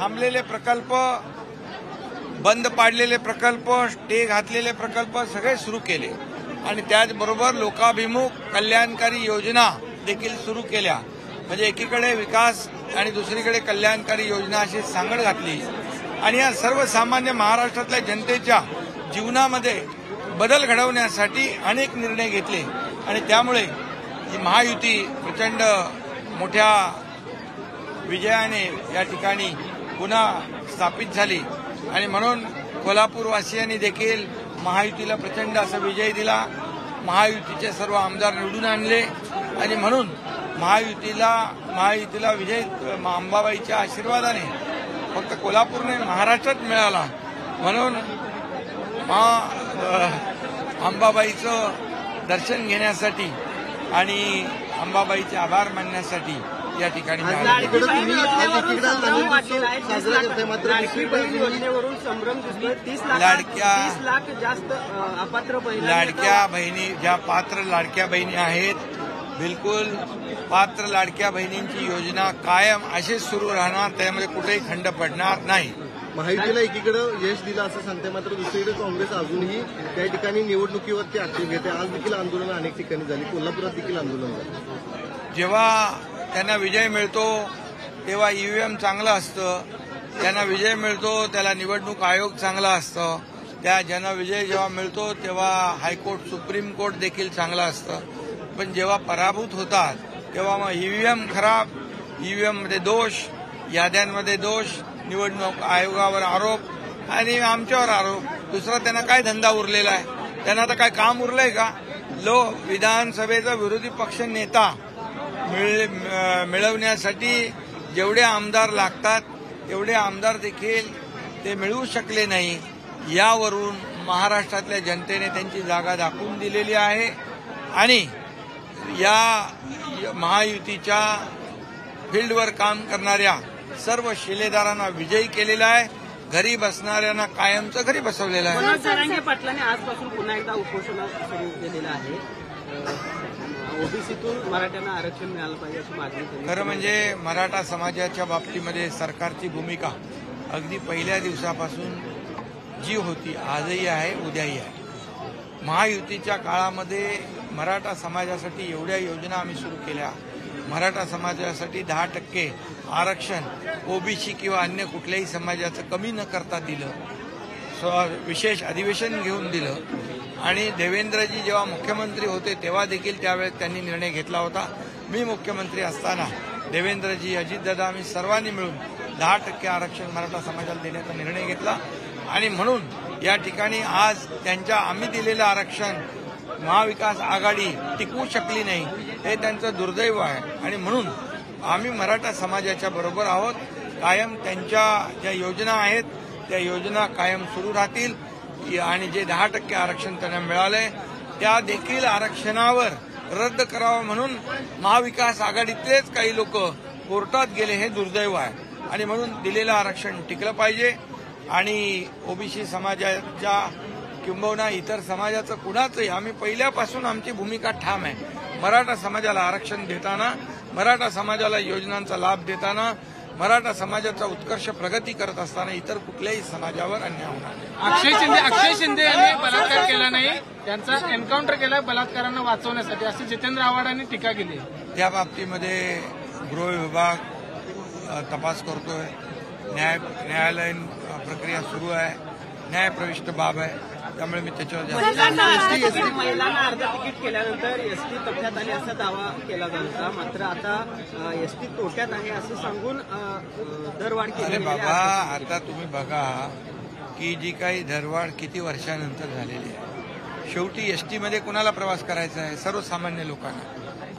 थांबलेले प्रकल्प, बंद पाडलेले प्रकल्प, स्टे घातलेले प्रकल्प सगळे सुरू केले आणि त्याचबरोबर लोकाभिमुख कल्याणकारी योजना देखील सुरू केल्या. म्हणजे एकीकडे विकास आणि दुसरीकडे कल्याणकारी योजना अशी सांगड घातली आणि या सर्वसामान्य महाराष्ट्रातल्या जनतेच्या जीवनामध्ये बदल घडवण्यासाठी अनेक निर्णय घेतले आणि त्यामुळे ही महायुती प्रचंड मोठ्या विजयाने या ठिकाणी पुन्हा स्थापित झाली आणि म्हणून कोल्हापूरवासियांनी देखील महायुतीला प्रचंड असा विजय दिला. महायुतीचे सर्व आमदार निवडून आणले आणि म्हणून महायुतीला विजय अंबाबाईच्या आशीर्वादाने फक्त कोल्हापूरने महाराष्ट्रात मिळाला. म्हणून अंबाबाईचं दर्शन घेण्यासाठी आणि अंबाबाईचे आभार मानण्यासाठी या ठिकाणी लाडक्या बहिणी ज्या पात्र लाडक्या बहिणी आहेत, बिलकुल पात्र लाडक्या बहिणींची योजना कायम अशीच सुरू राहणार, त्यामध्ये कुठेही खंड पडणार नाही. महायुतीला एकीकडे यश दिलं असं सांगते, मात्र दुसरीकडे काँग्रेस अजूनही त्या ठिकाणी निवडणुकीवरती आक्षेप घेते. आज देखील आंदोलन अनेक ठिकाणी झाली, कोल्हापुरात देखील आंदोलन झालं. जेव्हा त्यांना विजय मिळतो तेव्हा ईव्हीएम चांगलं असतं, त्यांना विजय मिळतो त्याला निवडणूक आयोग चांगला असतं, त्या ज्यांना विजय जेव्हा मिळतो तेव्हा हायकोर्ट, सुप्रीम कोर्ट देखील चांगलं असतं. पण जेव्हा पराभूत होतात तेव्हा मग ईव्हीएम खराब, ईव्हीएममध्ये दोष, याद्यांमध्ये दोष, निवडणूक आयोगावर आरोप आणि आमच्यावर आरोप. दुसरा त्यांना काय धंदा उरलेला आहे? त्यांना आता काय काम उरलंय का? विधानसभेचा विरोधी पक्ष नेता मिळवण्यासाठी जेवढे आमदार लागतात तेवढे आमदार देखील ते मिळवू शकले नाही. यावरून महाराष्ट्रातल्या जनतेने त्यांची जागा दाखवून दिलेली आहे आणि या महायुतीच्या फील्डवर काम करणाऱ्या सर्व शिलेदारांना विजयी केलेला आहे. घरी बसणाऱ्यांना कायमचं घरी बसवलेलं आहे. मनोज जरांगे पाटलांनी आजपासून पुन्हा एकदा उपोषण सुरू केलेलं आहे. ओबीसीतून मराठ्यांना आरक्षण मिळालं पाहिजे अशी मागणी. खरं म्हणजे मराठा समाजाच्या बाबतीमध्ये सरकारची भूमिका अगदी पहिल्या दिवसापासून जी होती आजही आहे, उद्याही आहे. महायुतीच्या काळामध्ये मराठा समाजासाठी एवढ्या योजना आम्ही सुरू केल्या. मराठा समाजासाठी 10% आरक्षण ओबीसी किंवा अन्य कुठल्याही समाजाचं कमी न करता दिलं. विशेष अधिवेशन घेऊन दिलं आणि देवेंद्रजी जेव्हा मुख्यमंत्री होते तेव्हा देखील त्यावेळेस त्यांनी निर्णय घेतला होता. मी मुख्यमंत्री असताना देवेंद्रजी, अजितदादा, आम्ही सर्वांनी मिळून 10% आरक्षण मराठा समाजाला देण्याचा निर्णय घेतला आणि म्हणून या ठिकाणी आज आम्ही दिलेलं आरक्षण महाविकास आघाडी टिकवू शकली नाही, हे त्यांचं दुर्दैव आहे आणि म्हणून आम्ही मराठा समाजाच्या बरोबर आहोत. कायम त्यांच्या ज्या योजना आहेत त्या योजना कायम सुरू राहतील आणि जे 10% आरक्षण त्यांना मिळालंय त्या देखील आरक्षणावर रद्द करावं म्हणून महाविकास आघाडीतलेच काही लोक कोर्टात गेले, हे दुर्दैव आहे आणि म्हणून दिलेलं आरक्षण टिकलं पाहिजे आणि ओबीसी समाजाच्या किंबहुना इतर समाजाचं कुणाचंही आम्ही पहिल्यापासून आमची भूमिका ठाम आहे. मराठा समाजाला आरक्षण देताना, मराठा समाजाला योजनांचा लाभ देताना, मराठा समाजाचा उत्कर्ष प्रगती करत असताना इतर कुठल्याही समाजावर अन्याय होणार नाही. अक्षय शिंदे यांनी बलात्कार केला नाही, त्यांचा एन्काउंटर केला बलात्कारांना वाचवण्यासाठी, अशी जितेंद्र आव्हाडांनी टीका केली. त्या बाबतीमध्ये गृह विभाग तपास करतोय, न्यायालयीन प्रक्रिया सुरू आहे, न्यायप्रविष्ट बाब आहे, त्यामुळे मी त्याच्यावर महिलांना अर्ध तिकीट केल्यानंतर एसटी तोट्यात आली असा दावा केला जात होता. मात्र आता एसटी तोट्यात आहे असं सांगून दरवाढ केली. अरे बाबा, आता तुम्ही बघा की जी काही दरवाढ किती वर्षानंतर झालेली आहे. शेवटी एसटीमध्ये कुणाला प्रवास करायचा आहे? सर्वसामान्य लोकांना.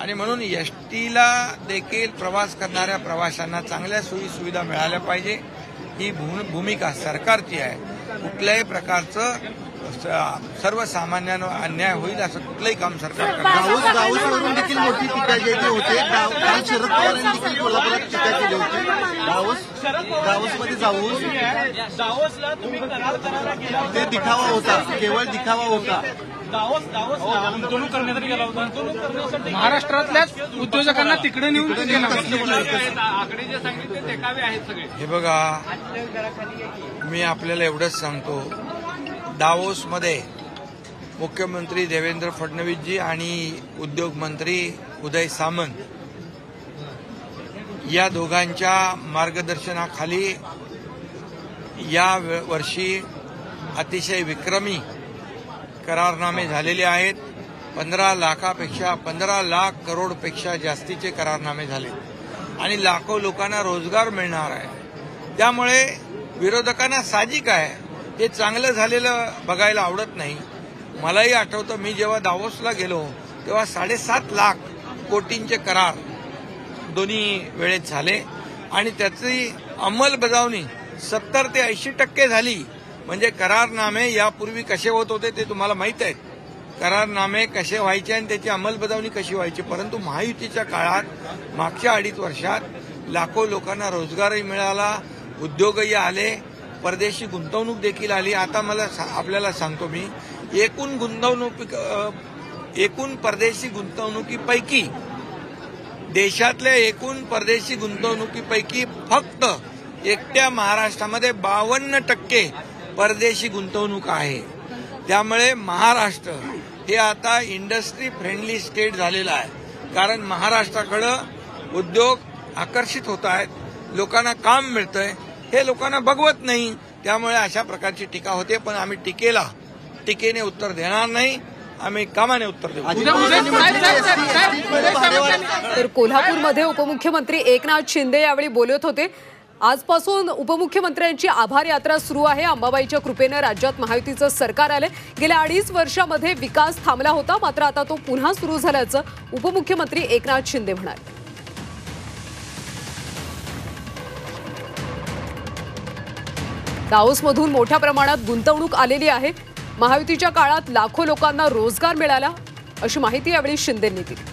आणि म्हणून एसटीला देखील प्रवास करणाऱ्या प्रवाशांना चांगल्या सोयी सुविधा मिळाल्या पाहिजे, ही भूमिका सरकारची आहे. कुठल्याही प्रकारचं सर्वसामान्यांवर अन्याय होईल असं कुठलंही काम सरकार करणार. दाऊसवरून देखील मोठी टीका जी आहे ती होते. काल शरद पवारांनी देखील कोल्हापुरात टीका केली होती. दावोसमध्ये जाऊन दावोसला तुम्ही करार करायला गेला ते दिखावा होता, केवळ दिखावा होता. गुंतवणूक करण्यासाठी गेला होता. गुंतवणूक करण्यासाठी महाराष्ट्रातल्याच उद्योजकांना तिकडे नेऊन आकडे जे सांगितले ते कावे आहेत सगळे. हे बघा, मी आपल्याला एवढंच सांगतो, दावोसमध्ये मुख्यमंत्री देवेंद्र फडणवीसजी आणि उद्योग मंत्री उदय सामंत या दोघांच्या मार्गदर्शनाखाली या वर्षी अतिशय विक्रमी करारनामे झालेले आहेत. 15 लाख करोडपेक्षा जास्तीचे करारनामे झाले आणि लाखो लोकांना रोजगार मिळणार आहे. त्यामुळे विरोधकांना साहजिक आहे, हे चांगलं झालेलं बघायला आवडत नाही. मलाही आठवतं, मी जेव्हा दावोसला गेलो तेव्हा 7.5 लाख कोटींचे करार दोन्ही वेळेत झाले आणि त्याची अंमलबजावणी 70 ते 80% झाली. म्हणजे करारनामे यापूर्वी कसे होत होते ते तुम्हाला माहीत आहे. करारनामे कसे व्हायचे आणि त्याची अंमलबजावणी कशी व्हायची. परंतु महायुतीच्या काळात मागच्या 2.5 वर्षात लाखो लोकांना रोजगारही मिळाला, उद्योगही आले, परदेशी गुंतवणूक देखील आली. आता मला आपल्याला सांगतो मी, एकूण परदेशी गुंतवणुकीपैकी, देशातल्या एकूण परदेशी गुंतवणुकीपैकी फक्त एकट्या महाराष्ट्रामध्ये 52% परदेशी गुंतवणूक आहे. त्यामुळे महाराष्ट्र हे आता इंडस्ट्री फ्रेंडली स्टेट झालेलं आहे. कारण महाराष्ट्राकडं उद्योग आकर्षित होत आहेत, लोकांना काम मिळतंय, हे लोकांना बघवत नाही. त्यामुळे अशा प्रकारची टीका होते. पण आम्ही टीकेने उत्तर देणार नाही, आम्ही कामाने उत्तर देऊ. तर कोल्हापूरमध्ये उपमुख्यमंत्री एकनाथ शिंदे यावेळी बोलत होते. आजपासून उपमुख्यमंत्र्यांची आभार यात्रा सुरू आहे. अंबाबाईच्या कृपेनं राज्यात महायुतीचं सरकार आलंय. गेल्या 2.5 वर्षामध्ये विकास थांबला होता, मात्र आता तो पुन्हा सुरू झाल्याचं उपमुख्यमंत्री एकनाथ शिंदे म्हणाले. दावोसमधून मोठ्या प्रमाणात गुंतवणूक आलेली आहे. महायुतीच्या काळात लाखो लोकांना रोजगार मिळाला, अशी माहिती यावेळी शिंदेंनी दिली.